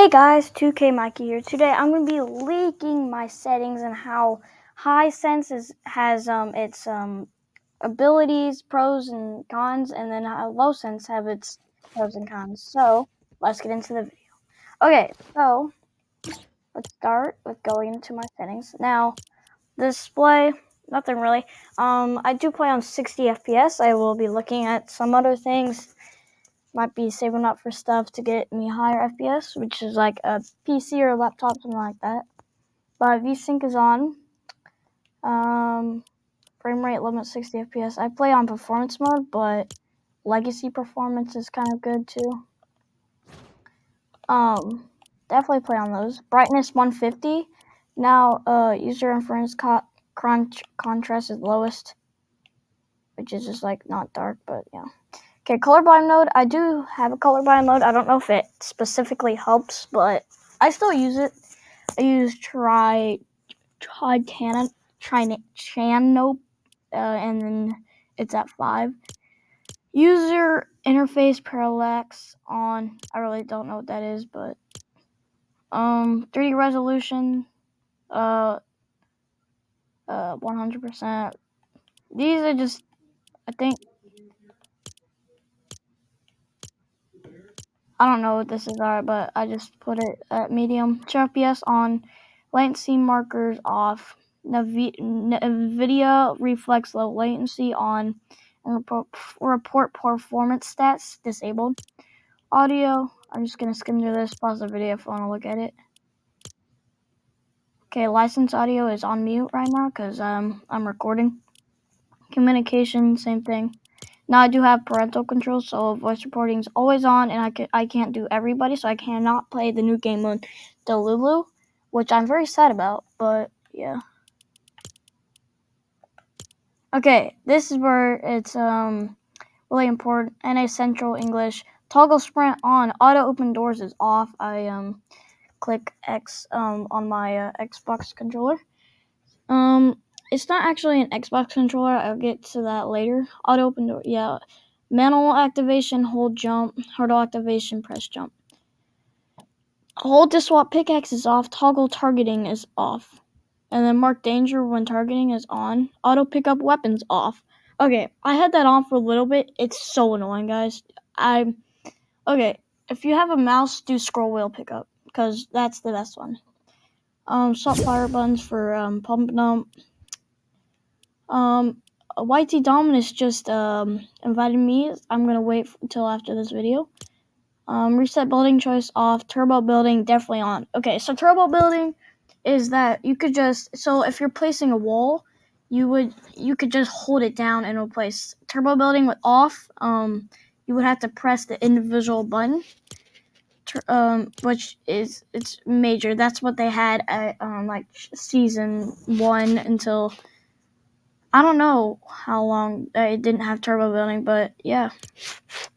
Hey guys, 2K Mikey here. Today I'm going to be leaking my settings and how Hisense has its abilities, pros and cons, and then how LowSense have its pros and cons. So let's get into the video. Okay, so let's start with going into my settings. Now, display, nothing really. I do play on 60 FPS. I will be looking at some other things. Might be saving up for stuff to get me higher FPS, which is like a PC or a laptop, something like that. But VSync is on. Frame rate limit 60 FPS. I play on performance mode, but legacy performance is kind of good too. Definitely play on those. Brightness 150. Now, user inference contrast is lowest, which is just like not dark, but yeah. Okay, colorblind mode. I do have a colorblind mode. I don't know if it specifically helps, but I still use it. I use Tricano, and then it's at 5. User interface parallax on. I really don't know what that is, but 3D resolution, 100%. These are just, I think, I don't know what this is, but I just put it at medium. FPS on, latency markers off, NVIDIA reflex low latency on, and report performance stats disabled. Audio, I'm just gonna skim through this, pause the video if I want to look at it. Okay, license audio is on mute right now because I'm recording. Communication, same thing. Now I do have parental controls, so voice recording is always on, and I can't do everybody, so I cannot play the new game mode, Delulu, which I'm very sad about, but yeah. Okay, this is where it's really important. NA Central English. Toggle sprint on. Auto open doors is off. I click X on my Xbox controller. It's not actually an Xbox controller. I'll get to that later. Auto open door, yeah. Manual activation, hold jump. Hurdle activation, press jump. Hold to swap pickaxe is off. Toggle targeting is off. And then mark danger when targeting is on. Auto pick up weapons off. Okay, I had that on for a little bit. It's so annoying, guys. Okay, if you have a mouse, do scroll wheel pickup, because that's the best one. Swap fire buttons for pump dump. YT Dominus just invited me. I'm gonna wait until after this video. Reset building choice off. Turbo building definitely on. Okay, so turbo building is that you could just, so if you're placing a wall, you could just hold it down and it'll place. Turbo building with off, you would have to press the individual button, which is, it's major. That's what they had at like season 1 until, I don't know how long it didn't have turbo building, but yeah.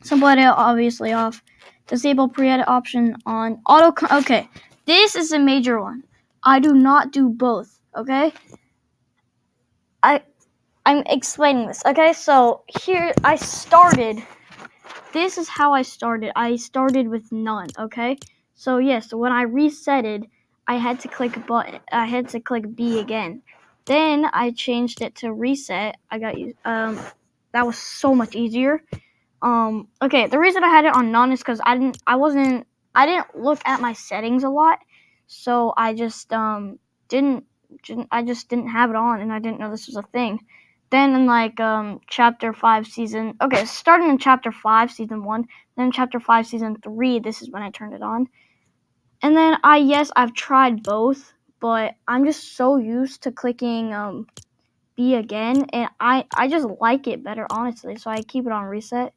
Simple edit obviously off. Disable pre-edit option on. Okay, this is a major one. I do not do both, okay? I'm explaining this, okay? So here I started. This is how I started. I started with none, okay? So yes, when I resetted, I had to click B again. Then I changed it to reset. That was so much easier. Okay, the reason I had it on none is because I didn't look at my settings a lot, so I just didn't have it on, and I didn't know this was a thing. Then in like chapter 5 season, okay, starting in chapter 5 season 1, then chapter 5 season 3, this is when I turned it on. And then I've tried both, but I'm just so used to clicking B again, and I just like it better, honestly, so I keep it on reset.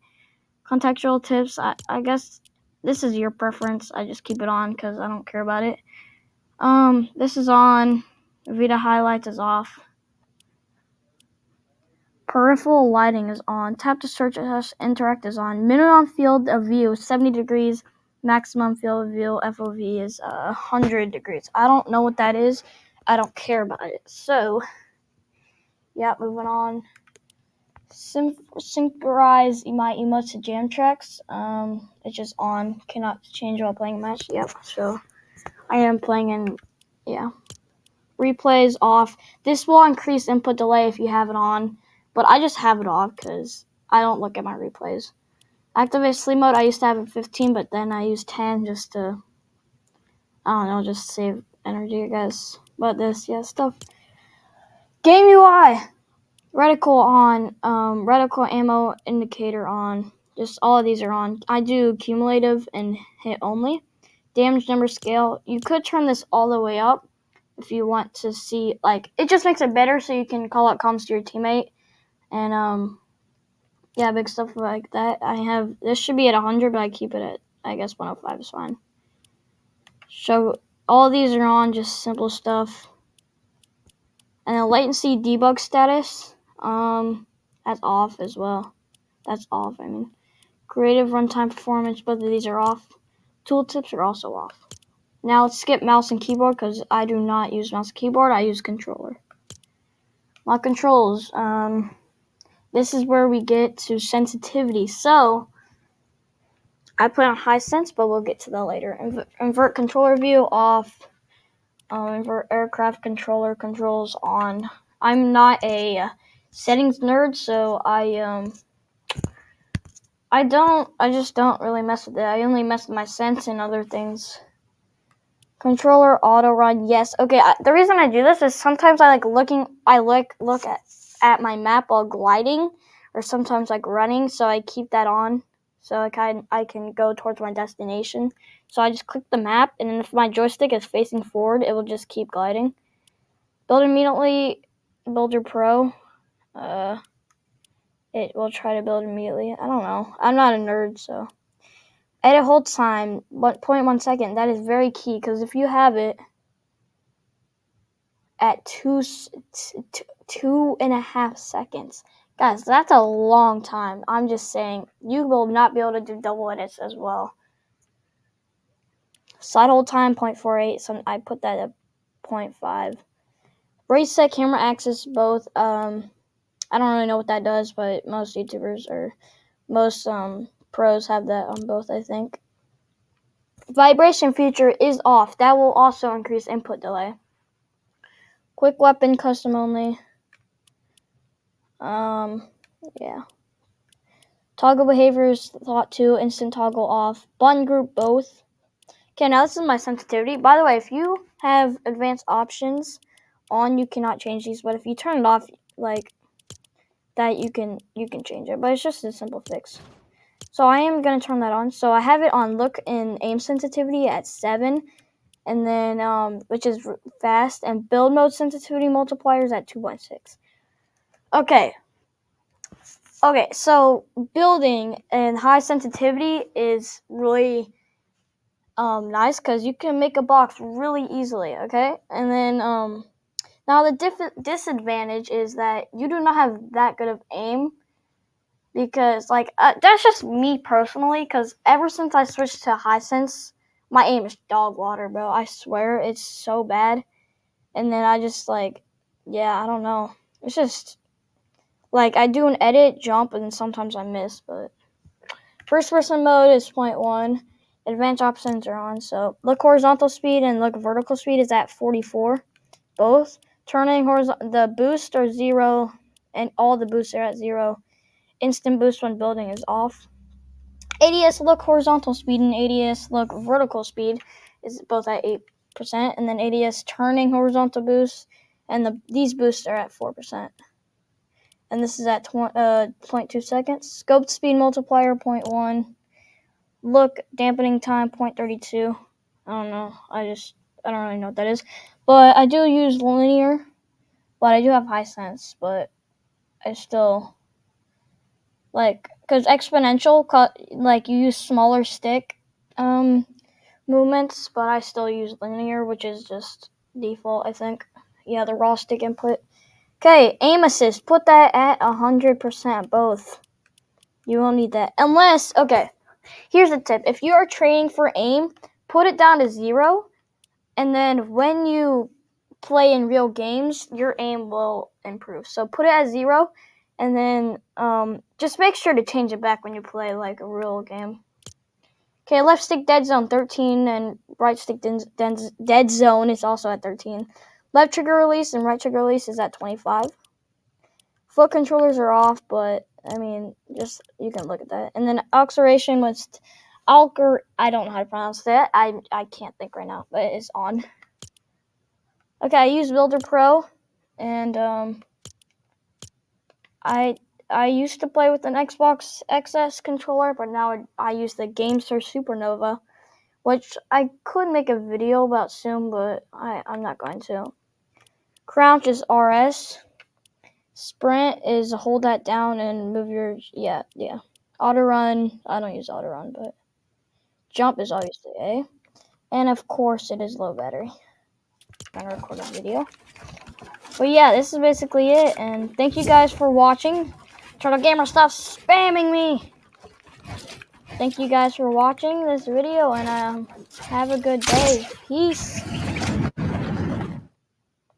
Contextual tips, I guess this is your preference. I just keep it on because I don't care about it. This is on. Vita highlights is off. Peripheral lighting is on. Tap to search interact is on. Minimum field of view is 70 degrees. Maximum field of view FOV is 100 degrees. I don't know what that is. I don't care about it. So, yeah, moving on. Synchronize my emotes to jam tracks. It's just on. Cannot change while playing a match. Yep. So I am playing in. Yeah. Replays off. This will increase input delay if you have it on, but I just have it off because I don't look at my replays. Activate sleep mode. I used to have it 15, but then I used 10 just to, I don't know, just save energy, I guess. But this, yeah, stuff. Game UI. Reticle on. Reticle ammo indicator on. Just all of these are on. I do cumulative and hit only. Damage number scale. You could turn this all the way up if you want to see, like, it just makes it better so you can call out comms to your teammate. And, yeah, big stuff like that. I have, this should be at 100, but I keep it at, I guess, 105 is fine. So all these are on, just simple stuff. And the latency debug status, that's off as well. That's off, I mean. Creative runtime performance, both of these are off. Tooltips are also off. Now let's skip mouse and keyboard because I do not use mouse and keyboard. I use controller. My controls, this is where we get to sensitivity. So I put on high sense, but we'll get to that later. Invert controller view off. Invert aircraft controller controls on. I'm not a settings nerd, so I just don't really mess with it. I only mess with my sense and other things. Controller auto run, yes. Okay, the reason I do this is sometimes I look at my map while gliding, or sometimes like running, so I keep that on, so I can go towards my destination. So I just click the map, and then if my joystick is facing forward, it will just keep gliding. Build immediately, Builder Pro. It will try to build immediately. I don't know. I'm not a nerd, so. Edit hold time, 0.1 second. That is very key, because if you have it at 2.5 seconds, guys, that's a long time. I'm just saying, you will not be able to do double edits as well. Side hold time, 0.48. So I put that at 0.5. Race set camera axis, both. I don't really know what that does, but most YouTubers or most pros have that on both, I think. Vibration feature is off. That will also increase input delay. Quick weapon custom only. Yeah. Toggle behaviors thought to, instant toggle off. Button group both. Okay, now this is my sensitivity. By the way, if you have advanced options on, you cannot change these, but if you turn it off like that, you can change it. But it's just a simple fix. So I am going to turn that on. So I have it on look and aim sensitivity at 7, and then which is fast, and build mode sensitivity multipliers at 2.6. Okay, so building and high sensitivity is really nice because you can make a box really easily, okay? And then now the disadvantage is that you do not have that good of aim, because like that's just me personally, because ever since I switched to high sense, my aim is dog water, bro. I swear, it's so bad. And then I just like, yeah, I don't know. It's just like I do an edit, jump, and then sometimes I miss. But first person mode is 0.1. Advanced options are on. So look horizontal speed and look vertical speed is at 44. Both. Turning horizontal, the boost are 0, and all the boosts are at 0. Instant boost when building is off. ADS look horizontal speed and ADS look vertical speed is both at 8%, and then ADS turning horizontal boost, and these boosts are at 4%. And this is at 0.2 seconds. Scoped speed multiplier 0.1. Look dampening time 0.32. I don't know. I don't really know what that is. But I do use linear, but I do have high sense, but I still like, because exponential, like you use smaller stick movements, but I still use linear, which is just default, I think. Yeah, the raw stick input. Okay, aim assist, put that at 100%, both. You won't need that unless, okay, here's a tip. If you are training for aim, put it down to 0, and then when you play in real games, your aim will improve. So put it at 0, And then just make sure to change it back when you play like a real game. Okay, left stick dead zone 13 and right stick dead zone is also at 13. Left trigger release and right trigger release is at 25. Foot controllers are off, but I mean, just you can look at that. And then acceleration was I don't know how to pronounce that. I can't think right now, but it's on. Okay, I use Builder Pro, and I used to play with an Xbox XS controller, but now I use the GameStar Supernova, which I could make a video about soon, but I'm not going to. Crouch is RS. Sprint is hold that down and move your, yeah. Auto run, I don't use auto run, but jump is obviously A. And of course it is low battery. I'm gonna record a video. But yeah, this is basically it, and thank you guys for watching. Turtle Gamer, stop spamming me! Thank you guys for watching this video, and have a good day. Peace!